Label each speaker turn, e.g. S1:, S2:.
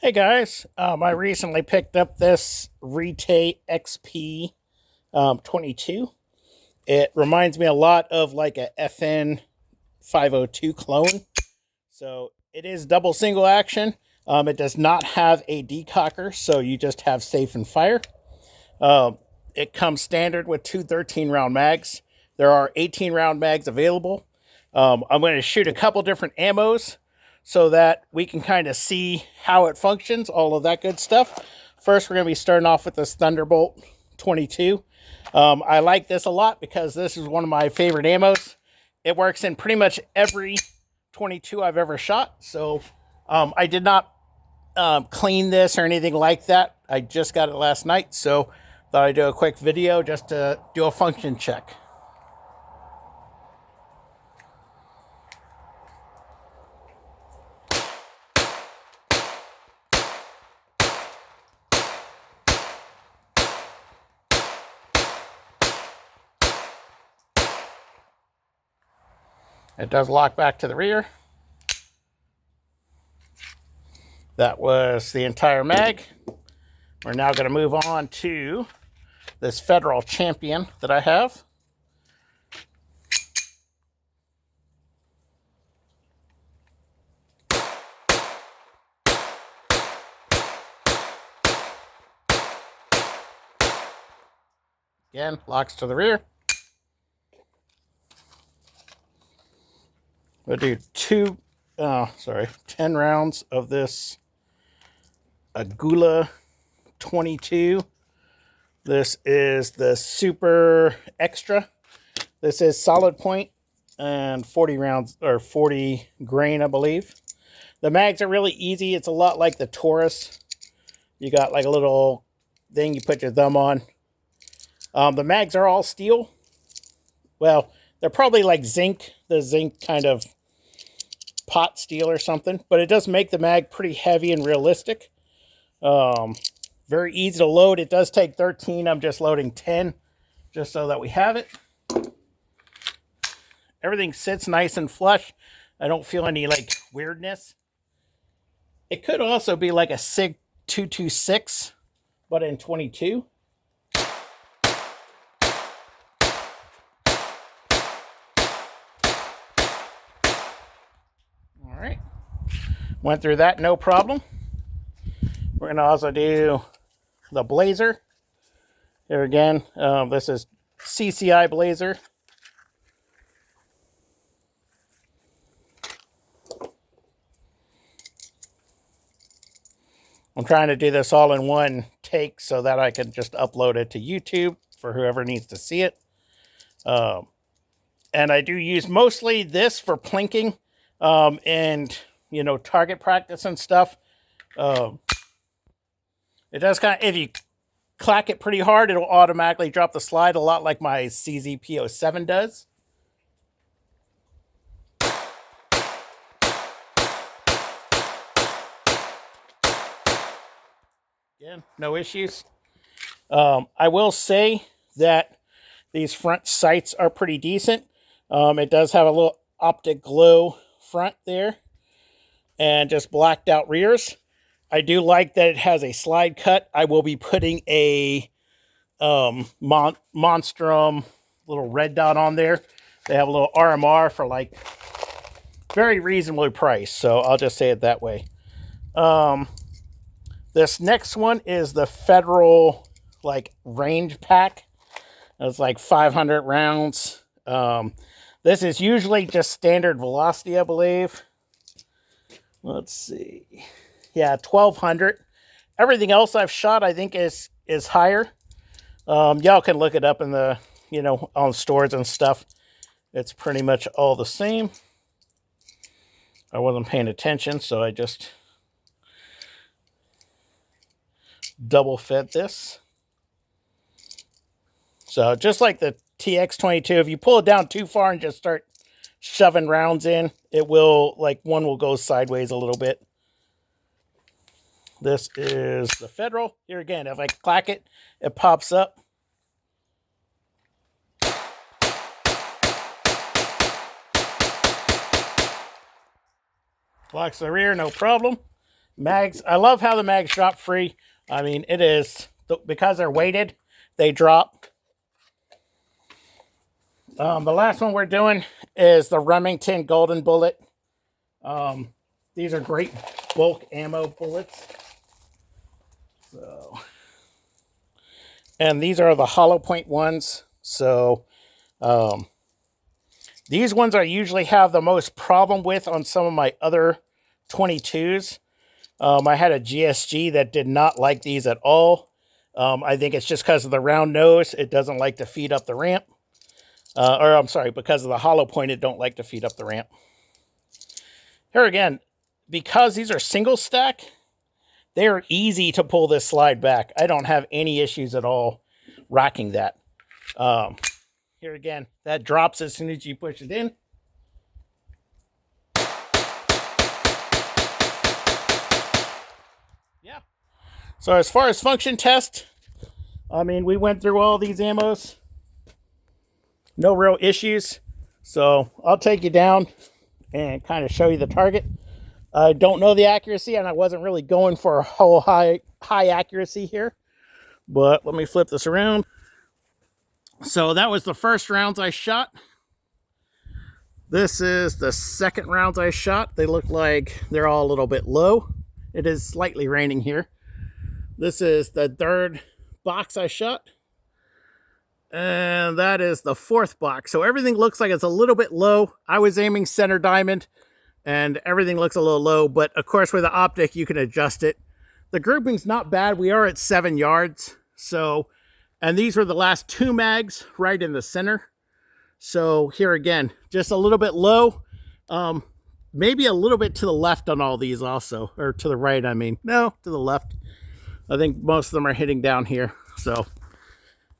S1: Hey guys, I recently picked up this Retay XP22. It reminds me a lot of like a FN502 clone. So it is double single action. It does not have a decocker, so you just have safe and fire. It comes standard with two 13-round mags. There are 18-round mags available. I'm going to shoot a couple different ammos so that we can kind of see how it functions, all of that good stuff. First, we're going to be starting off with this Thunderbolt 22. I like this a lot because this is one of my favorite ammos. It works in pretty much every 22 I've ever shot. So I did not clean this or anything like that. I just got it last night, so thought I'd do a quick video just to do a function check. It does lock back to the rear. That was the entire mag. We're now going to move on to this Federal Champion that I have. Again, locks to the rear. We'll do 10 rounds of this Agula 22. This is the Super Extra. This is solid point and 40 rounds, or 40 grain, I believe. The mags are really easy. It's a lot like the Taurus. You got like a little thing you put your thumb on. The mags are all steel. Well, they're probably like zinc, the zinc kind of pot steel or something, but it does make the mag pretty heavy and realistic. Very easy to load. It does take 13. I'm just loading 10 just so that we have it. Everything sits nice and flush. I don't feel any like weirdness. It could also be like a SIG 226, but in 22. All right. Went through that, no problem. We're going to also do the Blazer. Here again, this is CCI Blazer. I'm trying to do this all in one take so that I can just upload it to YouTube for whoever needs to see it. And I do use mostly this for plinking and, you know, target practice and stuff. It does kind of, if you clack it pretty hard, it'll automatically drop the slide, a lot like my CZP07 does. Again, no issues. I will say that these front sights are pretty decent. It does have a little optic glow front there and just blacked out rears. I do like that it has a slide cut. I will be putting a Monstrum little red dot on there. They have a little RMR for like very reasonably priced, so I'll just say it that way. This next one is the Federal like range pack. It's like 500 rounds. This is usually just standard velocity, I believe. Let's see. Yeah, 1200. Everything else I've shot, I think, is higher. Y'all can look it up in the, you know, on stores and stuff. It's pretty much all the same. I wasn't paying attention, so I just double fed this. So just like the TX22, if you pull it down too far and just start shoving rounds in, it will, like, one will go sideways a little bit. This is the Federal. Here again, if I clack it, it pops up. Locks the rear, no problem. Mags, I love how the mags drop free. I mean, it is, because they're weighted, they drop. The last one we're doing is the Remington Golden Bullet. These are great bulk ammo bullets. So, and these are the hollow point ones. So, these ones I usually have the most problem with on some of my other 22s. I had a GSG that did not like these at all. I think it's just because of the round nose. It doesn't like to feed up the ramp. Or I'm sorry, because of the hollow point, it don't like to feed up the ramp. Here again, because these are single stack, they're easy to pull this slide back. I don't have any issues at all rocking that. Here again, that drops as soon as you push it in. Yeah. So as far as function test, I mean, we went through all these ammos. No real issues. So I'll take you down and kind of show you the target. I don't know the accuracy, and I wasn't really going for a whole high accuracy here. But let me flip this around. So that was the first rounds I shot. This is the second rounds I shot. They look like they're all a little bit low. It is slightly raining here. This is the third box I shot. And that is the fourth box. So everything looks like it's a little bit low. I was aiming center diamond, and everything looks a little low. But of course, with the optic, you can adjust it. The grouping's not bad. We are at 7 yards. So, and these were the last 2 mags right in the center. So here again, just a little bit low. Maybe a little bit to the left on all these also, or to the right, I mean. No, to the left. I think most of them are hitting down here. So